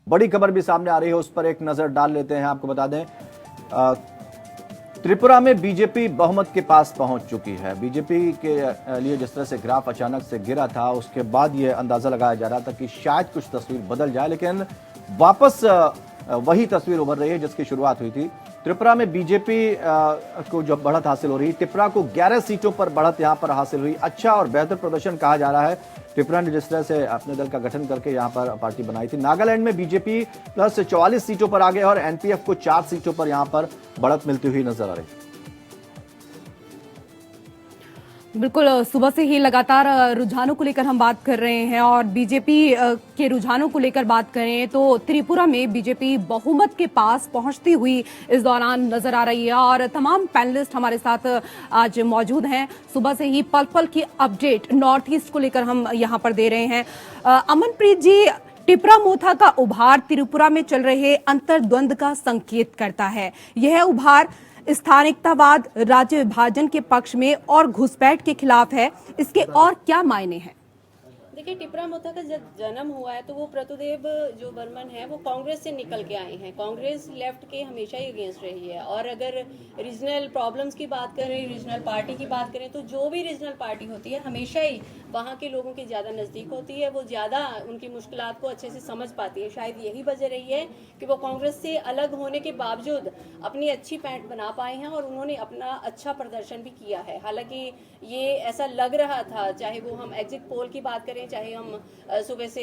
बड़ी खबर भी सामने आ रही है, उस पर एक नजर डाल लेते हैं। आपको बता दें त्रिपुरा में बीजेपी बहुमत के पास पहुंच चुकी है। बीजेपी के लिए जिस तरह से ग्राफ अचानक से गिरा था, उसके बाद यह अंदाजा लगाया जा रहा था कि शायद कुछ तस्वीर बदल जाए, लेकिन वापस वही तस्वीर उभर रही है जिसकी शुरुआत हुई थी। त्रिपुरा में बीजेपी को जो बढ़त हासिल हो रही, त्रिपुरा को 11 सीटों पर बढ़त यहां पर हासिल हुई। अच्छा और बेहतर प्रदर्शन कहा जा रहा है। त्रिपुरा ने जिस तरह से अपने दल का गठन करके यहां पर पार्टी बनाई थी। नागालैंड में बीजेपी प्लस 44 सीटों पर आ गए और एनपीएफ को 4 सीटों पर यहां पर बढ़त मिलती हुई नजर आ रही। बिल्कुल, सुबह से ही लगातार रुझानों को लेकर हम बात कर रहे हैं और बीजेपी के रुझानों को लेकर बात करें तो त्रिपुरा में बीजेपी बहुमत के पास पहुंचती हुई इस दौरान नजर आ रही है और तमाम पैनलिस्ट हमारे साथ आज मौजूद हैं। सुबह से ही पल पल की अपडेट नॉर्थ ईस्ट को लेकर हम यहां पर दे रहे हैं। अमनप्रीत जी, टिपरा मोथा का उभार त्रिपुरा में चल रहे अंतर्द्वंद का संकेत करता है। यह उभार स्थानिकतावाद, राज्य विभाजन के पक्ष में और घुसपैठ के खिलाफ है। इसके और क्या मायने हैं? देखिए, टिपरा मोथा का जब जन्म हुआ है तो वो प्रतुदेव जो बर्मन है वो कांग्रेस से निकल के आए हैं। कांग्रेस लेफ्ट के हमेशा ही अगेंस्ट रही है और अगर रीजनल प्रॉब्लम्स की बात करें, रीजनल पार्टी की बात करें तो जो भी रीजनल पार्टी होती है हमेशा ही वहाँ के लोगों के ज़्यादा नज़दीक होती है, वो ज़्यादा उनकी मुश्किलात को अच्छे से समझ पाती है। शायद यही वजह रही है कि वो कांग्रेस से अलग होने के बावजूद अपनी अच्छी पैंठ बना पाए हैं और उन्होंने अपना अच्छा प्रदर्शन भी किया है। हालांकि ये ऐसा लग रहा था, चाहे वो हम एग्जिट पोल की बात करें, चाहे हम सुबह से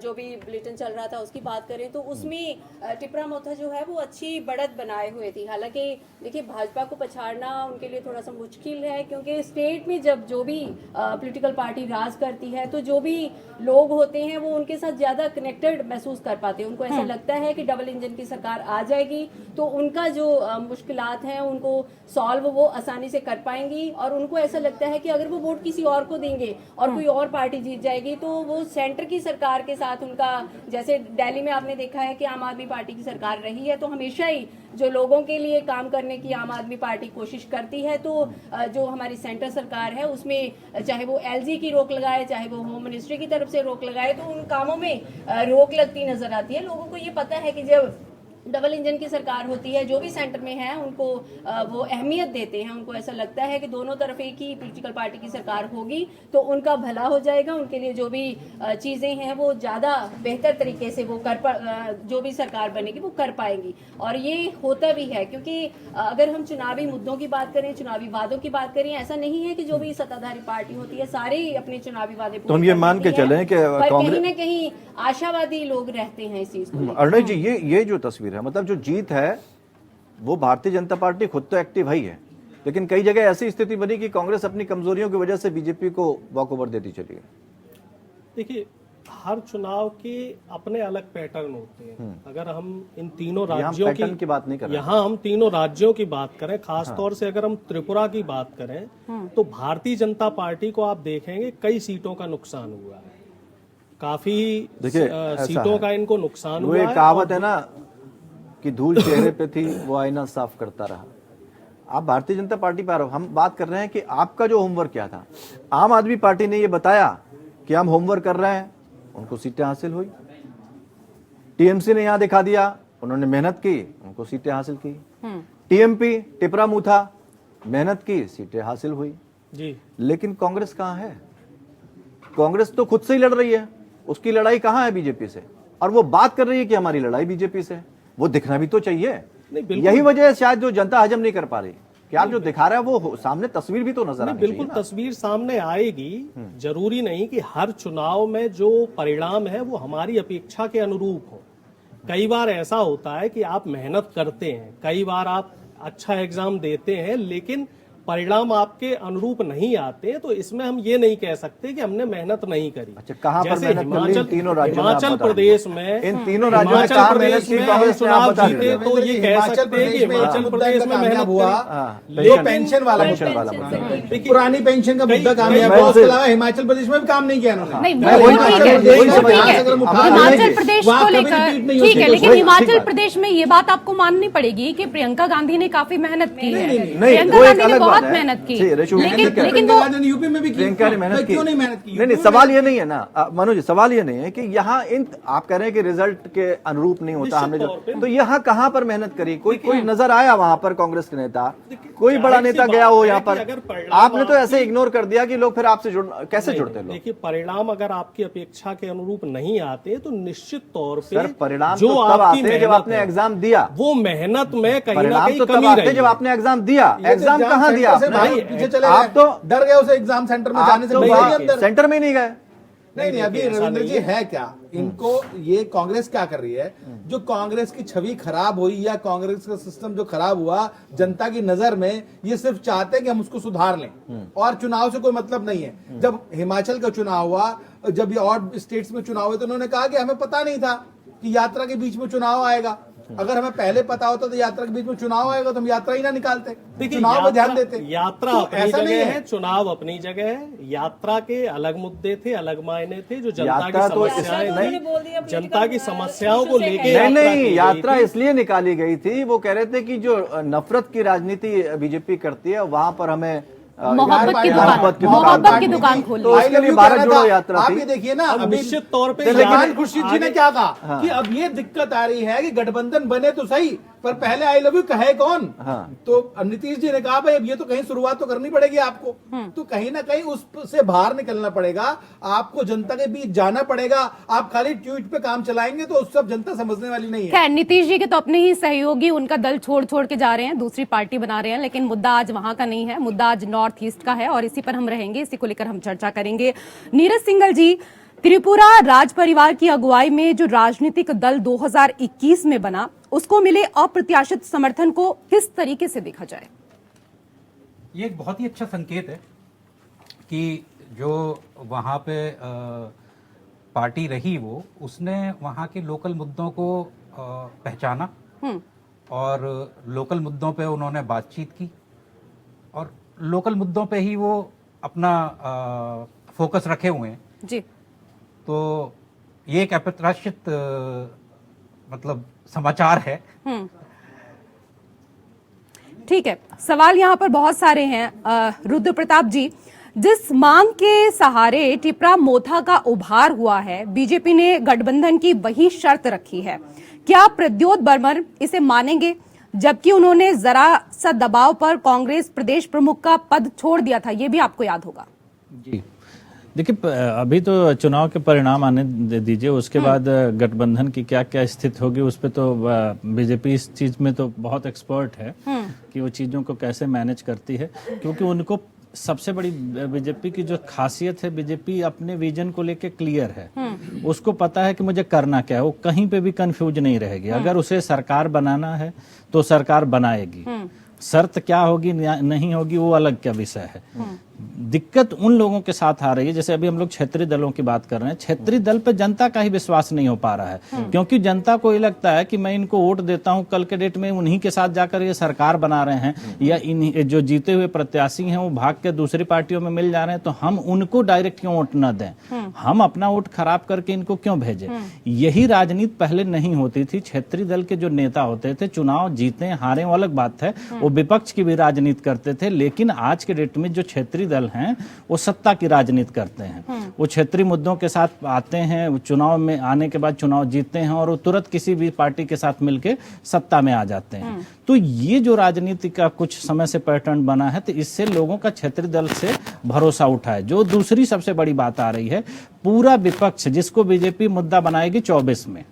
जो भी बुलेटिन चल रहा था उसकी बात करें, तो उसमें टिपरा मोथा जो है वो अच्छी बढ़त बनाए हुए थी। हालांकि देखिए, भाजपा को पछाड़ना उनके लिए थोड़ा सा मुश्किल है क्योंकि स्टेट में जब जो भी पॉलिटिकल पार्टी राज करती है तो जो भी लोग होते हैं वो उनके साथ ज्यादा कनेक्टेड महसूस कर पाते हैं। उनको ऐसा लगता है कि डबल इंजन की सरकार आ जाएगी तो उनका जो मुश्किलात हैं उनको सॉल्व वो आसानी से कर पाएंगी और उनको ऐसा लगता है कि अगर वो वोट किसी और को देंगे और कोई और पार्टी जीत जाएगी तो वो सेंटर की सरकार के साथ उनका, जैसे दिल्ली में आपने देखा है कि आम आदमी पार्टी की सरकार रही है तो हमेशा ही जो लोगों के लिए काम करने की आम आदमी पार्टी कोशिश करती है। तो जो हमारी सेंटर सरकार है उसमें चाहे वो एलजी की रोक लगाए, चाहे वो होम मिनिस्ट्री की तरफ से रोक लगाए, तो उन कामों में रोक लगती नजर आती है। लोगों को ये पता है कि जब डबल इंजन की सरकार होती है, जो भी सेंटर में है उनको वो अहमियत देते हैं। उनको ऐसा लगता है कि दोनों तरफ एक ही पॉलिटिकल पार्टी की सरकार होगी तो उनका भला हो जाएगा, उनके लिए जो भी चीज़ें हैं वो ज़्यादा बेहतर तरीके से वो जो भी सरकार बनेगी वो कर पाएंगी। और ये होता भी है क्योंकि अगर हम चुनावी मुद्दों की बात करें, चुनावी वादों की बात करें, ऐसा नहीं है कि जो भी सत्ताधारी पार्टी होती है सारे ही अपने चुनावी वादे तो हम ये मान के चलें कि कहीं न कहीं आशावादी लोग रहते हैं इस चीज को। अरुण जी, ये जो तस्वीर है, मतलब जो जीत है वो भारतीय जनता पार्टी खुद तो एक्टिव ही है, लेकिन कई जगह ऐसी स्थिति बनी कि कांग्रेस अपनी कमजोरियों की वजह से बीजेपी को वॉकओवर देती चली है। देखिए, हर चुनाव के अपने अलग पैटर्न होते हैं। अगर हम इन तीनों राज्यों की बात नहीं कर रहे, यहाँ हम तीनों राज्यों की बात करें, खासतौर से अगर हम त्रिपुरा की बात करें तो भारतीय जनता पार्टी को आप देखेंगे कई सीटों का नुकसान हुआ है, काफी सीटों का इनको नुकसान हुआ है। वो कहावत है ना कि धूल चेहरे पे थी वो आईना साफ करता रहा। आप भारतीय जनता पार्टी पर हम बात कर रहे हैं कि आपका जो होमवर्क क्या था। आम आदमी पार्टी ने ये बताया कि हम होमवर्क कर रहे हैं, उनको सीटें हासिल हुई। टीएमसी ने यहां दिखा दिया, उन्होंने मेहनत की, उनको सीटें हासिल की। टीएमपी टिपरा मुथा मेहनत की, सीटें हासिल हुई जी। लेकिन कांग्रेस कहां है? कांग्रेस तो खुद से ही लड़ रही है, उसकी लड़ाई कहां है बीजेपी से? और वो बात कर रही है कि हमारी लड़ाई बीजेपी से, वो दिखना भी तो चाहिए। यही वजह है शायद जो जनता हजम नहीं कर पा रही कि आप जो दिखा रहा है वो सामने तस्वीर भी तो नजर आनी चाहिए। बिल्कुल तस्वीर सामने आएगी। जरूरी नहीं कि हर चुनाव में जो परिणाम है वो हमारी अपेक्षा के अनुरूप हो। कई बार ऐसा होता है कि आप मेहनत करते हैं, कई बार आप अच्छा एग्जाम देते हैं, लेकिन परिणाम आपके अनुरूप नहीं आते, तो इसमें हम ये नहीं कह सकते कि हमने मेहनत नहीं करी। अच्छा, कहां पर मेहनत कर ली? तीनों राज्यों में हिमाचल प्रदेश में, इन तीनों राज्यों में कहां मेहनत की कांग्रेस ने? आप बता जीते तो ये कह सकते हैं कि हिमाचल प्रदेश में मेहनत हुआ। ये पेंशन वाला पुरानी पेंशन का मुद्दा कामयाब हुआ, उसके अलावा हिमाचल प्रदेश में भी काम नहीं किया उन्होंने। हिमाचल प्रदेश को लेकर ठीक है, लेकिन हिमाचल प्रदेश में ये बात आपको माननी पड़ेगी कि प्रियंका गांधी ने काफी मेहनत की है। प्रियंका गांधी ने बहुत है। मेहनत की, जी, रेशु, लेकिन ठीक है। लेकिन वो प्रियंका ने यूपी में भी की, प्रियंका ने मेहनत भाई की, क्यों नहीं मेहनत की? नहीं नहीं, सवाल ये नहीं है ना मनोज, सवाल ये नहीं है कि यहाँ इन आप कह रहे हैं कि रिजल्ट के अनुरूप नहीं होता, हमने जो तो यहाँ कहाँ पर मेहनत करी? कोई नजर आया वहां पर कांग्रेस के नेता, कोई बड़ा नेता गया हो यहाँ पर? आपने तो ऐसे इग्नोर कर दिया कि लोग फिर आपसे कैसे जुड़ते लोग? देखिए, परिणाम अगर आपकी अपेक्षा के अनुरूप नहीं आते तो निश्चित तौर पे सर परिणाम जो तो तब आपकी आते हैं जब मेहनत आपने है, एग्जाम दिया। वो मेहनत में कहीं ना परिणाम कहीं तो तब कमी आते हैं रही जब है। आपने एग्जाम दिया। एग्जाम कहाँ दिया से आपने? भाई पीछे चले आप गए, तो डर गए उस एग्जाम सेंटर में आप जाने से, तो पहले ही वहाँ अंदर। सेंटर में ही नहीं गए। नहीं अभी देखिए, ऐसा रविंद्र नहीं जी है क्या, इनको ये कांग्रेस क्या कर रही है, जो कांग्रेस की छवि खराब हुई या कांग्रेस का सिस्टम जो खराब हुआ जनता की नजर में, ये सिर्फ चाहते हैं कि हम उसको सुधार लें और चुनाव से कोई मतलब नहीं है। जब हिमाचल का चुनाव हुआ, जब ये और स्टेट्स में चुनाव हुए, तो उन्होंने कहा कि हमें पता नहीं था कि यात्रा के बीच में चुनाव आएगा। अगर हमें पहले पता होता तो यात्रा के बीच में चुनाव आएगा तो हम यात्रा ही ना निकालते, देखिए, चुनाव में ध्यान देते। यात्रा तो अपनी ऐसा नहीं जगह है। है, चुनाव अपनी जगह है। यात्रा के अलग मुद्दे थे, अलग मायने थे, जो जनता की यात्रा तो समस्याएं यात्रा तो नहीं, उन्होंने बोल दिया जनता की political, समस्याओं को issue से लेके है। नहीं नहीं, की यात्रा गई थी। इसलिए निकाली गई थी, वो कह रहे थे कि जो नफरत की राजनीति बीजेपी करती है वहां पर हमें मोहब्बत की मोहब्बत की दुकान, दुकान मोहब्बत की खोलनी दुकान थी। खोली। तो उसके लिए भारत जोड़ो यात्रा आप थी। ये देखिए ना, अब अभी निश्चित तौर पे लेकिन खुर्शीद जी ने क्या कहा हाँ। कि अब ये दिक्कत आ रही है कि गठबंधन बने तो सही, पर पहले आई लव यू कहे कौन? हाँ। तो नीतीश जी ने कहा भाई अब ये तो कहीं शुरुआत तो करनी पड़ेगी आपको, तो कहीं ना कहीं उससे बाहर निकलना पड़ेगा, आपको जनता के बीच जाना पड़ेगा। आप खाली ट्वीट पे काम चलाएंगे तो उस सब जनता समझने वाली नहीं है। खैर, नीतीश जी के तो अपने ही सहयोगी उनका दल छोड़ छोड़ के जा रहे हैं, दूसरी पार्टी बना रहे हैं, लेकिन मुद्दा आज वहां का नहीं है, मुद्दा आज नॉर्थ ईस्ट का है और इसी पर हम रहेंगे, इसी को लेकर हम चर्चा करेंगे। नीरज सिंघल जी, त्रिपुरा राज परिवार की अगुवाई में जो राजनीतिक दल 2021 में बना, उसको मिले अप्रत्याशित समर्थन को किस तरीके से देखा जाए? ये एक बहुत ही अच्छा संकेत है कि जो वहाँ पे पार्टी रही वो उसने वहाँ के लोकल मुद्दों को पहचाना और लोकल मुद्दों पे उन्होंने बातचीत की और लोकल मुद्दों पे ही वो अपना फोकस रखे हुए हैं। जी, तो ये एक अप्रत्याशित मतलब समाचार है। ठीक है, सवाल यहाँ पर बहुत सारे हैं। रुद्र प्रताप जी, जिस मांग के सहारे टिपरा मोथा का उभार हुआ है, बीजेपी ने गठबंधन की वही शर्त रखी है, क्या प्रद्योत बर्मन इसे मानेंगे? जबकि उन्होंने जरा सा दबाव पर कांग्रेस प्रदेश प्रमुख का पद छोड़ दिया था, ये भी आपको याद होगा। जी देखिए, अभी तो चुनाव के परिणाम आने दीजिए, उसके बाद गठबंधन की क्या क्या स्थिति होगी उस पर तो बीजेपी इस चीज में तो बहुत एक्सपर्ट है कि वो चीजों को कैसे मैनेज करती है, क्योंकि उनको सबसे बड़ी बीजेपी की जो खासियत है, बीजेपी अपने विजन को लेके क्लियर है, उसको पता है कि मुझे करना क्या है, वो कहीं पे भी कंफ्यूज नहीं रहेगी। अगर उसे सरकार बनाना है तो सरकार बनाएगी, शर्त क्या होगी नहीं होगी वो अलग क्या विषय है। दिक्कत उन लोगों के साथ आ रही है, जैसे अभी हम लोग क्षेत्रीय दलों की बात कर रहे हैं, क्षेत्रीय दल पे जनता का ही विश्वास नहीं हो पा रहा है, क्योंकि जनता को ये लगता है कि मैं इनको वोट देता हूं, कल के डेट में उन्हीं के साथ जाकर ये सरकार बना रहे हैं, या इन जो जीते हुए प्रत्याशी हैं वो भाग के दूसरी पार्टियों में मिल जा रहे हैं, तो हम उनको डायरेक्ट क्यों वोट न दें, हम अपना वोट खराब करके इनको क्यों भेजें। यही राजनीति पहले नहीं होती थी। क्षेत्रीय दल के जो नेता होते थे, चुनाव जीते हारे वो अलग बात है, वो विपक्ष की भी राजनीति करते थे, लेकिन आज के डेट में जो क्षेत्रीय दल हैं वो सत्ता की राजनीति करते हैं। वो क्षेत्रीय मुद्दों के साथ आते हैं, चुनाव में आने के बाद चुनाव जीतते हैं और वो तुरंत किसी भी पार्टी के साथ मिलके सत्ता में आ जाते हैं। तो ये जो राजनीति का कुछ समय से पैटर्न बना है, तो इससे लोगों का क्षेत्रीय दल से भरोसा उठा है। जो दूसरी सबसे बड़ी बात आ रही है, पूरा विपक्ष जिसको बीजेपी मुद्दा बनाएगी 24 में,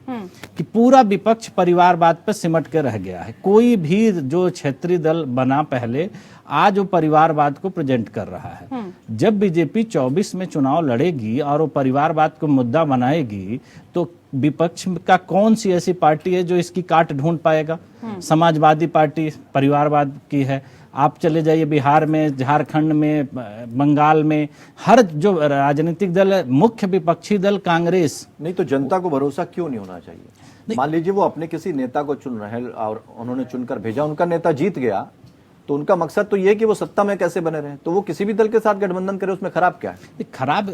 कि पूरा विपक्ष परिवारवाद पर सिमट के रह गया है। कोई भी जो क्षेत्रीय दल बना पहले, आज वो परिवारवाद को प्रेजेंट कर रहा है। जब बीजेपी 24 में चुनाव लड़ेगी और वो परिवारवाद को मुद्दा बनाएगी, तो विपक्ष का कौन सी ऐसी पार्टी है जो इसकी काट ढूंढ पाएगा। समाजवादी पार्टी परिवारवाद की है, आप चले जाइए बिहार में, झारखंड में, बंगाल में, हर जो राजनीतिक दल है, मुख्य विपक्षी दल कांग्रेस। नहीं तो जनता को भरोसा क्यों नहीं होना चाहिए? मान लीजिए वो अपने किसी नेता को चुन रहे हैं और उन्होंने चुनकर भेजा, उनका नेता जीत गया, तो उनका मकसद तो ये है कि वो सत्ता में कैसे बने रहे, तो वो किसी भी दल के साथ गठबंधन करे, उसमें खराब क्या है? खराब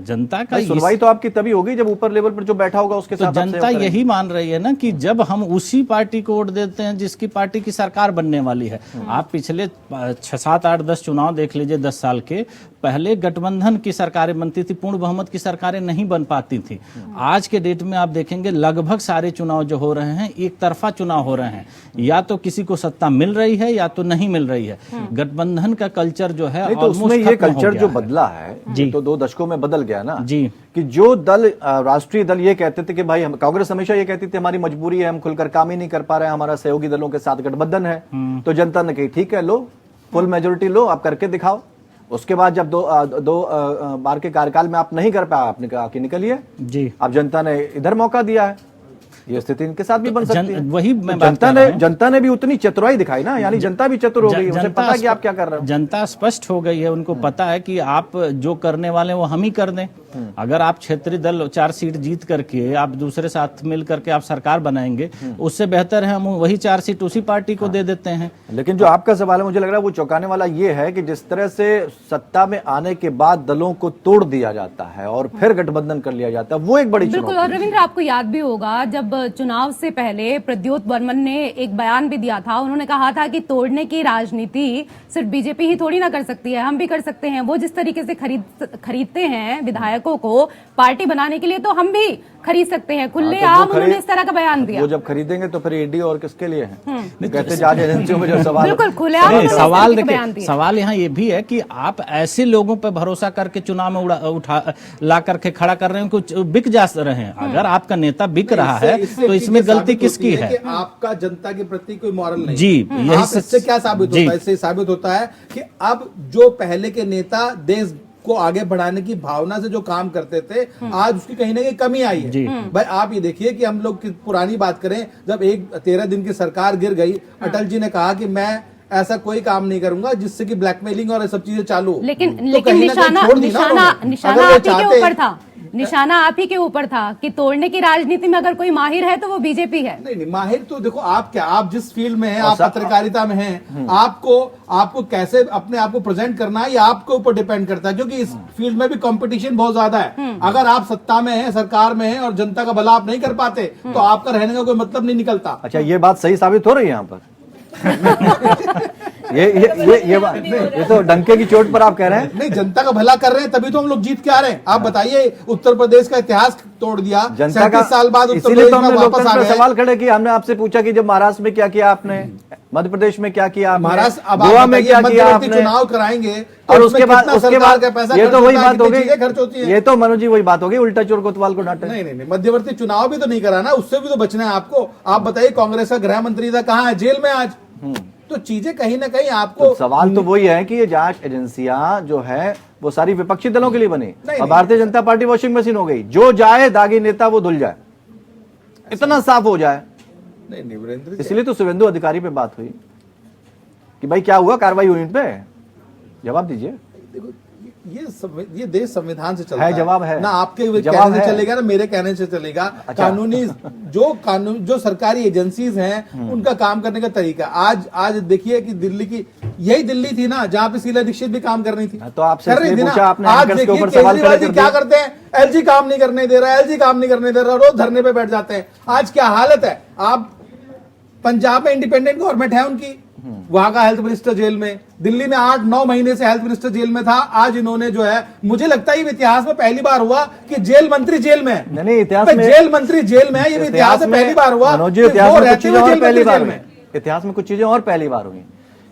जनता का सुनवाई तो आपकी तभी होगी जब ऊपर लेवल पर जो बैठा होगा उसके तो साथ आप जनता सहयोग यही मान रही है ना कि जब हम उसी पार्टी को वोट देते हैं जिसकी पार्टी की सरकार बनने वाली है। आप पिछले 6, 7, 8, 10 चुनाव देख लीजिए, 10 साल के पहले गठबंधन की सरकारें बनती थी, पूर्ण बहुमत की सरकारें नहीं बन पाती थी। आज के डेट में आप देखेंगे लगभग सारे चुनाव जो हो रहे हैं एक तरफा चुनाव हो रहे हैं, या तो किसी को सत्ता मिल रही है या तो नहीं मिल रही है। गठबंधन का कल्चर जो है नहीं, तो उसमें ये कल्चर जो बदला है जी, तो 2 दशकों में बदल गया ना जी, कि जो दल राष्ट्रीय दल ये कहते थे कि भाई हम, कांग्रेस हमेशा ये कहती थी हमारी मजबूरी है, हम खुलकर काम ही नहीं कर पा रहे हैं, हमारा सहयोगी दलों के साथ गठबंधन है। तो जनता ने कही ठीक है, लो फुल मेजोरिटी लो, आप करके दिखाओ। उसके बाद जब दो बार के कार्यकाल में आप नहीं कर पाए, आपने कहा कि निकलिए जी। अब जनता ने इधर मौका दिया है, ये स्थिति इनके साथ भी बन सकती है। वही तो मैं जनता ने भी उतनी चतुराई दिखाई ना, यानी जनता भी चतुर हो गई, उसे पता है कि आप क्या कर रहे हो। जनता स्पष्ट हो गई है, उनको पता है कि आप जो करने वाले हैं वो हम ही कर दें। अगर आप क्षेत्रीय दल 4 सीट जीत करके आप दूसरे साथ मिल करके आप सरकार बनाएंगे, उससे बेहतर है हम वही 4 सीट उसी पार्टी को दे देते हैं। लेकिन जो आपका सवाल है मुझे लग रहा है वो चौंकाने वाला ये है कि जिस तरह से सत्ता में आने के बाद दलों को तोड़ दिया जाता है और फिर गठबंधन कर लिया जाता है, वो एक बड़ी बिल्कुल। और रविंद्र, आपको याद भी होगा जब चुनाव से पहले प्रद्योत बर्मन ने एक बयान भी दिया था, उन्होंने कहा था कि तोड़ने की राजनीति सिर्फ बीजेपी ही थोड़ी ना कर सकती है, हम भी कर सकते हैं। वो जिस तरीके से खरीदते हैं विधायकों को पार्टी बनाने के लिए, तो हम भी खरीद सकते हैं। खुलेआम उन्होंने इस तरह का बयान दिया। वो जब खरीदेंगे तो फिर ईडी और किसके लिए है? कहते जांच एजेंसियों में जो सवाल, बिल्कुल खुलेआम सवाल देखिए, सवाल यहाँ ये भी है कि आप ऐसे लोगों पर भरोसा करके चुनाव में उठा ला करके खड़ा कर रहे हैं, कुछ बिक जा रहे हैं। अगर आपका नेता बिक रहा है तो इसमें गलती किसकी है? आपका जनता के प्रति कोई मॉरल नहीं जी। इससे क्या साबित होता है? इससे साबित होता है कि अब जो पहले के नेता देश को आगे बढ़ाने की भावना से जो काम करते थे, आज उसकी कहीं ना कहीं कमी आई है। भाई आप ये देखिए कि हम लोग की पुरानी बात करें, जब 13 दिन की सरकार गिर गई, अटल जी ने कहा कि मैं ऐसा कोई काम नहीं करूंगा जिससे कि ब्लैकमेलिंग और सब चीजें चालू हो। लेकिन निशाना आप ही के ऊपर था, निशाना आप ही के ऊपर था कि तोड़ने की राजनीति में अगर कोई माहिर है तो वो बीजेपी है। नहीं, माहिर तो देखो आप जिस फील्ड में हैं, आप पत्रकारिता में हैं, आपको कैसे अपने आप को प्रेजेंट करना है ये आपके ऊपर डिपेंड करता है, क्योंकि इस फील्ड में भी कंपटीशन बहुत ज्यादा है। अगर आप सत्ता में हैं, सरकार में हैं और जनता का भला आप नहीं कर पाते तो आपका रहने का कोई मतलब नहीं निकलता। अच्छा, ये बात सही साबित हो रही है यहाँ पर? ये तो डंके की चोट पर आप कह रहे हैं। नहीं, जनता का भला कर रहे हैं तभी तो हम लोग जीत के आ रहे हैं। आप बताइए, उत्तर प्रदेश का इतिहास तोड़ दिया, जनता का 37 साल बाद उत्तर इसीलिए प्रदेश तो हमने में वापस आ लोकतंत्र गए। सवाल खड़े किया, हमने आपसे पूछा कि जब महाराष्ट्र में क्या किया आपने, मध्य प्रदेश में क्या किया आपने, महाराष्ट्र, अब गोवा में क्या किया मध्यवर्ती आपने, चुनाव कराएंगे और उसके बाद ये तो वही बात हो खर्च गई, होती है। ये तो मनोज जी वही बात हो गई, उल्टा चोर कोतवाल को डांटे। नहीं, मध्यवर्ती चुनाव भी तो नहीं कराना, उससे भी तो बचना है आपको। आप बताइए, कांग्रेस का गृह मंत्री था, कहाँ है? जेल में आज। तो चीजें कहीं ना कहीं आपको, तो सवाल तो वही है कि ये जांच एजेंसियां जो है वो सारी विपक्षी दलों के लिए बनी, और Bharatiya Janata party washing machine हो गई, जो जाए दागी नेता वो धुल जाए, इतना साफ हो जाए। नहीं वीरेंद्र जी, इसलिए तो शुभेंदु अधिकारी पे बात हुई कि भाई क्या हुआ, कार्रवाई हुई इन पे, जवाब दीजिए। देखो, ये देश संविधान से चलता है, जवाब है ना, आपके जवाब कहने से है। चलेगा ना मेरे कहने से चलेगा। अच्छा। कानूनी जो सरकारी एजेंसीज हैं उनका काम करने का तरीका। आज देखिए कि दिल्ली की, यही दिल्ली थी ना जहां पे शीला दीक्षित भी काम कर रही थी, तो आपसे कर रही इसलिए थी पूछा ना। आपने, आज एंकर्स के देखिए ऊपर सवाल खड़े केजरीवाल कर जी क्या दिए। करते हैं, एलजी काम नहीं करने दे रहा, एलजी काम नहीं करने दे रहा, रोज धरने पे बैठ जाते हैं। आज क्या हालत है? आप पंजाब में इंडिपेंडेंट गवर्नमेंट है उनकी, वहां का हेल्थ मिनिस्टर जेल में, दिल्ली में 8-9 महीने से हेल्थ मिनिस्टर जेल में था। आज इन्होंने जो है, मुझे लगता है ये इतिहास में पहली बार हुआ कि जेल मंत्री जेल में है। नहीं, इतिहास में जेल मंत्री जेल में है, ये इतिहास में पहली बार हुआ। मनोज जी, इतिहास में कुछ चीजें और पहली बार हुई, इतिहास में कुछ चीजें और पहली बार हुई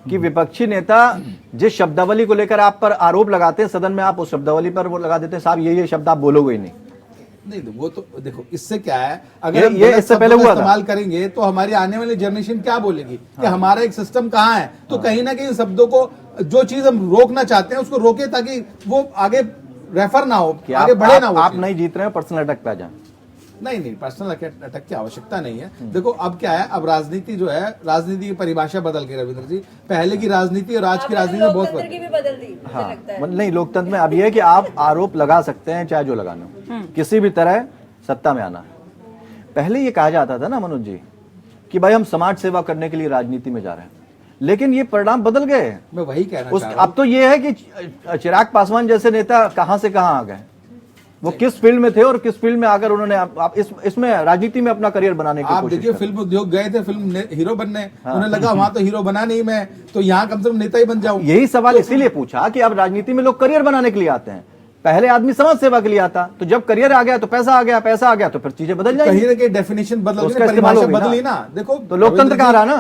कि विपक्षी नेता जिस शब्दावली को लेकर आप पर आरोप लगाते हैं सदन में, आप उस शब्दावली पर वो लगा देते हैं, साहब ये शब्द आप बोलोगे ही नहीं। नहीं, वो तो देखो, इससे क्या है, अगर ये इससे पहले हुआ इस्तेमाल करेंगे तो हमारी आने वाली जनरेशन क्या बोलेगी कि हमारा एक सिस्टम कहाँ है। तो कहीं ना कहीं शब्दों को, जो चीज हम रोकना चाहते हैं उसको रोके, ताकि वो आगे रेफर ना हो, आगे बढ़े ना हो। आप नहीं जीत रहे हो, पर्सनल अटैक पे आ जाए। नहीं, पर्सनल अटैक की आवश्यकता नहीं है। देखो अब क्या है, अब राजनीति जो है, राजनीति की परिभाषा बदल गई रविंद्र जी। पहले की राजनीति और आज की राजनीति में बहुत लोकतंत्र की भी बदल दी, मुझे हाँ, लगता है। नहीं, लोकतंत्र में अब ये है कि आप आरोप लगा सकते हैं चाहे जो लगाना हो, किसी भी तरह सत्ता में आना है। पहले ये कहा जाता था ना मनोज जी कि भाई हम समाज सेवा करने के लिए राजनीति में जा रहे हैं, लेकिन ये परिणाम बदल गए। मैं वही कहना उस चाह रहा हूं। अब तो ये है कि चिराग पासवान जैसे नेता कहां से कहां आ गए, वो किस फील्ड में थे और किस फील्ड में आकर उन्होंने आप इसमें राजनीति में अपना करियर बनाने की आप कोशिश देखिए, कर। फिल्म उद्योग गए थे फिल्म हीरो बनने, उन्हें लगा वहां तो हीरो बना नहीं मैं, तो यहाँ कम से कम नेता ही बन जाऊं। यही सवाल इसीलिए पूछा कि अब राजनीति में लोग करियर बनाने के लिए आते हैं, पहले आदमी समाज सेवा के लिए आता, तो जब करियर आ गया तो पैसा आ गया, पैसा आ गया तो फिर चीजें बदल जाएंगी, कहीं ना कहीं डेफिनेशन बदल, उसका इस्तेमाल परिभाषा होगी बदली ना। देखो तो लोकतंत्र कहाँ रहा ना।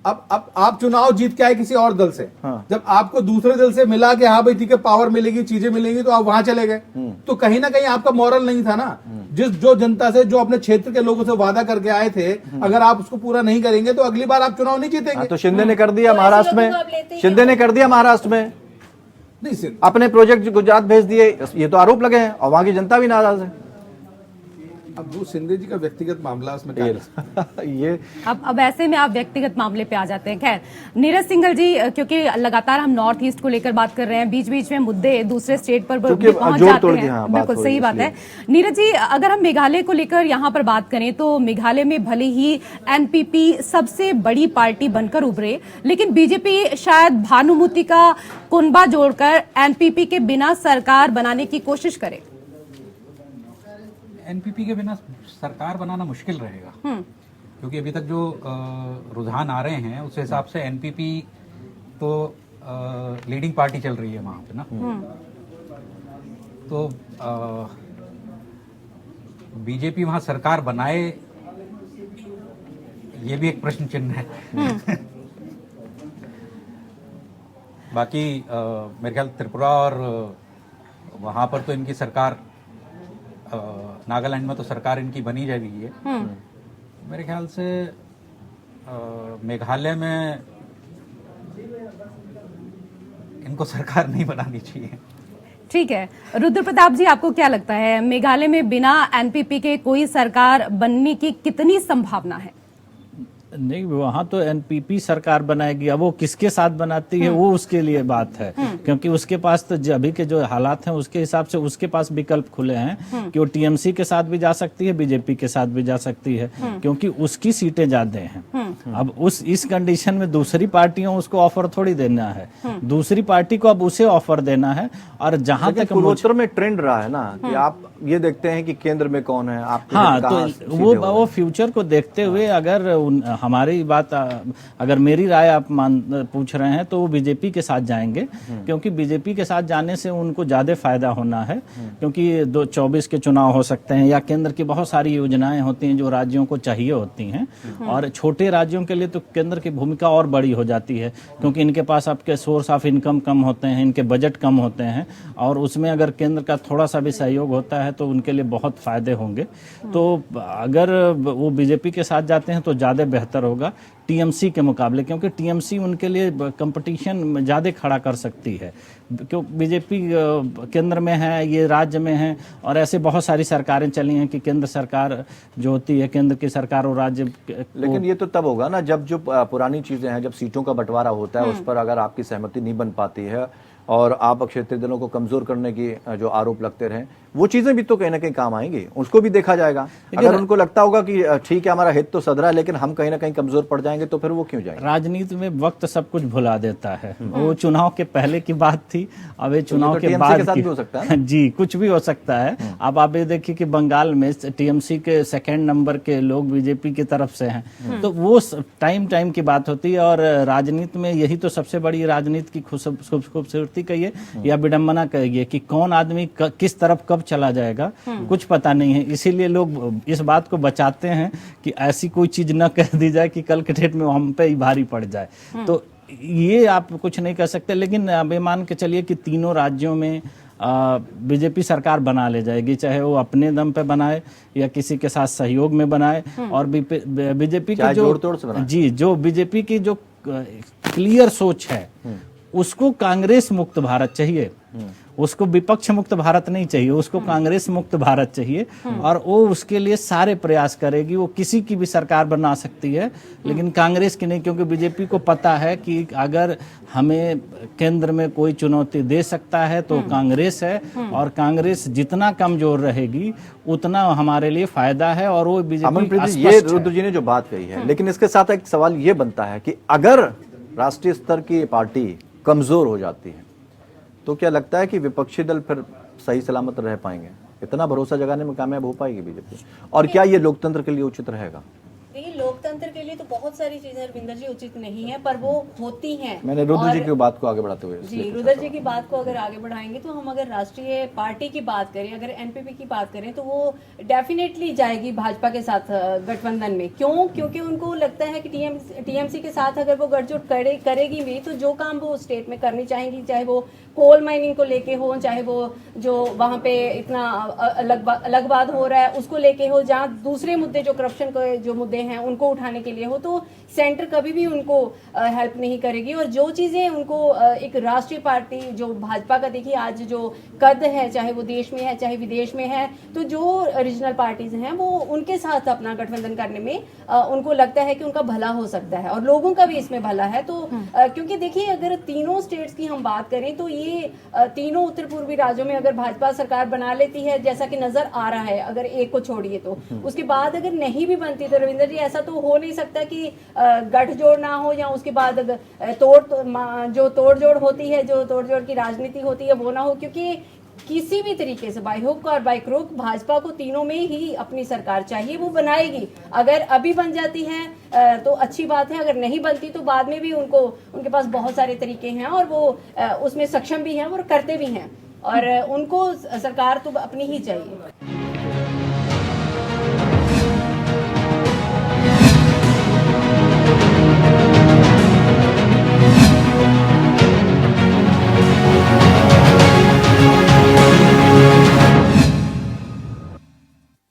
अब आप चुनाव जीत के आए किसी और दल से, हाँ। जब आपको दूसरे दल से मिला कि हाँ भाई ठीक है पावर मिलेगी, चीजें मिलेंगी, तो आप वहां चले गए। तो कहीं ना कहीं आपका मॉरल नहीं था ना। जो जनता से, जो अपने क्षेत्र के लोगों से वादा करके आए थे, अगर आप उसको पूरा नहीं करेंगे तो अगली बार आप चुनाव नहीं जीतेंगे। तो शिंदे ने कर दिया तो महाराष्ट्र ऐसे में, लोगों को आप लेते ही शिंदे ने कर दिया महाराष्ट्र में, नहीं सिर्फ अपने प्रोजेक्ट गुजरात भेज दिए, ये तो आरोप लगे हैं और वहां की जनता भी नाराज है। अब वो शिंदे जी का व्यक्तिगत मामला, उसमें क्या ये अब ऐसे में आप व्यक्तिगत मामले पे आ जाते हैं। खैर, नीरज सिंघल जी, क्योंकि लगातार हम नॉर्थ ईस्ट को लेकर बात कर रहे हैं, बीच बीच में मुद्दे दूसरे स्टेट पर क्योंकि भी पहुंच जोड़ जाते तोड़ की, हैं। हाँ, बात बिल्कुल हो सही रही बात है, है। नीरज जी, अगर हम मेघालय को लेकर यहाँ पर बात करें तो मेघालय में भले ही एनपीपी सबसे बड़ी पार्टी बनकर उभरे, लेकिन बीजेपी शायद भानुमति का कुनबा जोड़कर एनपीपी के बिना सरकार बनाने की कोशिश करे। एनपीपी के बिना सरकार बनाना मुश्किल रहेगा, क्योंकि अभी तक जो रुझान आ रहे हैं उस हिसाब से एनपीपी तो लीडिंग पार्टी चल रही है वहां पे ना। तो बीजेपी वहां सरकार बनाए, ये भी एक प्रश्न चिन्ह है। बाकी मेरे ख्याल त्रिपुरा और वहां पर तो इनकी सरकार, नागालैंड में तो सरकार इनकी बनी जा रही है। मेरे ख्याल से मेघालय में इनको सरकार नहीं बनानी चाहिए। ठीक है, रुद्र प्रताप जी, आपको क्या लगता है मेघालय में बिना एनपीपी के कोई सरकार बनने की कितनी संभावना है? नहीं, वहां तो एनपीपी सरकार बनाएगी, अब वो किसके साथ बनाती है वो उसके लिए बात है, क्योंकि उसके पास तो अभी के जो हालात हैं उसके हिसाब से उसके पास विकल्प खुले हैं कि वो टीएमसी के साथ भी जा सकती है, बीजेपी के साथ भी जा सकती है, क्योंकि उसकी सीटें ज्यादा हैं। अब इस कंडीशन में दूसरी पार्टियों उसको ऑफर थोड़ी देना है, दूसरी पार्टी को अब उसे ऑफर देना है। और जहां तक पूर्वोत्तर में ट्रेंड रहा है ना कि आप ये देखते हैं कि केंद्र में कौन है, आप हाँ, तो वो फ्यूचर को देखते हुए अगर हमारी बात, अगर मेरी राय आप पूछ रहे हैं तो वो बीजेपी के साथ जाएंगे, क्योंकि बीजेपी के साथ जाने से उनको ज्यादा फायदा होना है, क्योंकि 2024 के चुनाव हो सकते हैं या केंद्र की बहुत सारी योजनाएं होती हैं जो राज्यों को चाहिए होती हैं, और छोटे राज्यों के लिए तो केंद्र की भूमिका और बड़ी हो जाती है, क्योंकि इनके पास आपके सोर्स ऑफ इनकम कम होते हैं, इनके बजट कम होते हैं, और उसमें अगर केंद्र का थोड़ा सा भी सहयोग होता है तो उनके लिए बहुत फायदे होंगे। तो अगर वो बीजेपी के साथ जाते हैं तो ज्यादा बेहतर होगा टीएमसी के मुकाबले, क्योंकि टीएमसी उनके लिए कंपटीशन ज्यादा खड़ा कर सकती है, क्यों बीजेपी केंद्र में है, ये राज्य में है, और ऐसे बहुत सारी सरकारें चली हैं कि केंद्र सरकार जो होती है, केंद्र की सरकार और राज्य। लेकिन ये तो तब होगा ना जब जो पुरानी चीजें हैं, जब सीटों का बंटवारा होता है उस पर अगर आपकी सहमति नहीं बन पाती है और आप क्षेत्रीय दलों को कमजोर करने की जो आरोप लगते रहे, वो चीजें भी तो कहीं ना कहीं काम आएंगी, उसको भी देखा जाएगा। अगर उनको लगता होगा कि ठीक है हमारा हित तो सदरा है लेकिन हम कहीं ना कहीं कमजोर पड़ जाएंगे, तो फिर वो क्यों जाएंगे? राजनीति में वक्त सब कुछ भुला देता है। वो चुनाव के पहले की बात थी, अब ये चुनाव के बाद के साथ भी हो सकता है ना? जी, कुछ भी हो सकता है। अब आप ये देखिए कि बंगाल में टीएमसी के सेकेंड नंबर के लोग बीजेपी की तरफ से हैं, तो वो टाइम की बात होती है। और राजनीति में यही तो सबसे बड़ी राजनीति की खूबसूरती कहिए या विडंबना कहिए कि कौन आदमी किस तरफ कब चला जाएगा, कुछ पता नहीं है। इसीलिए लोग इस बात को बचाते हैं कि ऐसी कोई चीज न कह दी जाए कि कल के डेट में हम पे ही भारी पड़ जाए। तो ये आप कुछ नहीं कर सकते, लेकिन अब मान के चलिए कि तीनों राज्यों में बीजेपी सरकार बना ले जाएगी, चाहे वो अपने दम पे बनाए या किसी के साथ सहयोग में बनाए। और बीजेपी की जो बीजेपी की जो क्लियर सोच है उसको कांग्रेस मुक्त भारत चाहिए, उसको विपक्ष मुक्त भारत नहीं चाहिए, उसको कांग्रेस मुक्त भारत चाहिए, और वो उसके लिए सारे प्रयास करेगी। वो किसी की भी सरकार बना सकती है, लेकिन कांग्रेस की नहीं, क्योंकि बीजेपी को पता है कि अगर हमें केंद्र में कोई चुनौती दे सकता है तो कांग्रेस है, और कांग्रेस जितना कमजोर रहेगी उतना हमारे लिए फायदा है। और वो अमनप्रीत जी, बीजेपी ये रुद्र जी ने जो बात कही है, लेकिन इसके साथ एक सवाल ये बनता है कि अगर राष्ट्रीय स्तर की पार्टी कमजोर हो जाती है तो क्या लगता है कि विपक्षी दल फिर सही सलामत रह पाएंगे? इतना भरोसा जगाने में कामयाब हो पाएगी बीजेपी? और क्या ये लोकतंत्र के लिए उचित रहेगा? देखिए, लोकतंत्र के लिए तो बहुत सारी चीजें रविंदर जी उचित नहीं है, पर वो होती हैं। मैंने रुद्र जी की बात को आगे बढ़ाते हुए जी, रुद्र जी की बात को अगर आगे बढ़ाएंगे तो हम अगर राष्ट्रीय पार्टी की बात करें, अगर एनपीपी की बात करें, तो वो डेफिनेटली जाएगी भाजपा के साथ गठबंधन में। क्यों? क्योंकि उनको लगता है कि टीएमसी के साथ अगर वो गठजोड़ करेगी भी, तो जो काम वो स्टेट में करनी चाहेंगी, चाहे वो कोल माइनिंग को लेके हो, चाहे वो जो वहां पे इतना अलगवाद हो रहा है उसको लेके हो, जहाँ दूसरे मुद्दे जो करप्शन के जो मुद्दे हैं उनको उठाने के लिए हो, तो सेंटर कभी भी उनको हेल्प नहीं करेगी। और जो चीजें उनको एक राष्ट्रीय पार्टी जो भाजपा का, देखिए आज जो कद है, चाहे वो देश में है चाहे विदेश में है, तो जो रीजनल पार्टीज हैं वो उनके साथ अपना गठबंधन करने में उनको लगता है कि उनका भला हो सकता है और लोगों का भी इसमें भला है। तो क्योंकि देखिए, अगर तीनों स्टेट्स की हम बात करें तो ये तीनों उत्तर पूर्वी राज्यों में अगर भाजपा सरकार बना लेती है, जैसा कि नजर आ रहा है, अगर एक को छोड़िए, तो उसके बाद अगर नहीं भी बनती तो रविंदर जी ऐसा तो हो नहीं सकता कि गठजोड़ ना हो, या उसके बाद जो तोड़जोड़ होती है, जो तोड़जोड़ की राजनीति होती है वो ना हो। क्योंकि किसी भी तरीके से बाय हुक और बाय क्रुक भाजपा को तीनों में ही अपनी सरकार चाहिए, वो बनाएगी। अगर अभी बन जाती है तो अच्छी बात है, अगर नहीं बनती तो बाद में भी उनके पास बहुत सारे तरीके हैं और वो उसमें सक्षम भी हैं और करते भी हैं, और उनको सरकार तो अपनी ही चाहिए।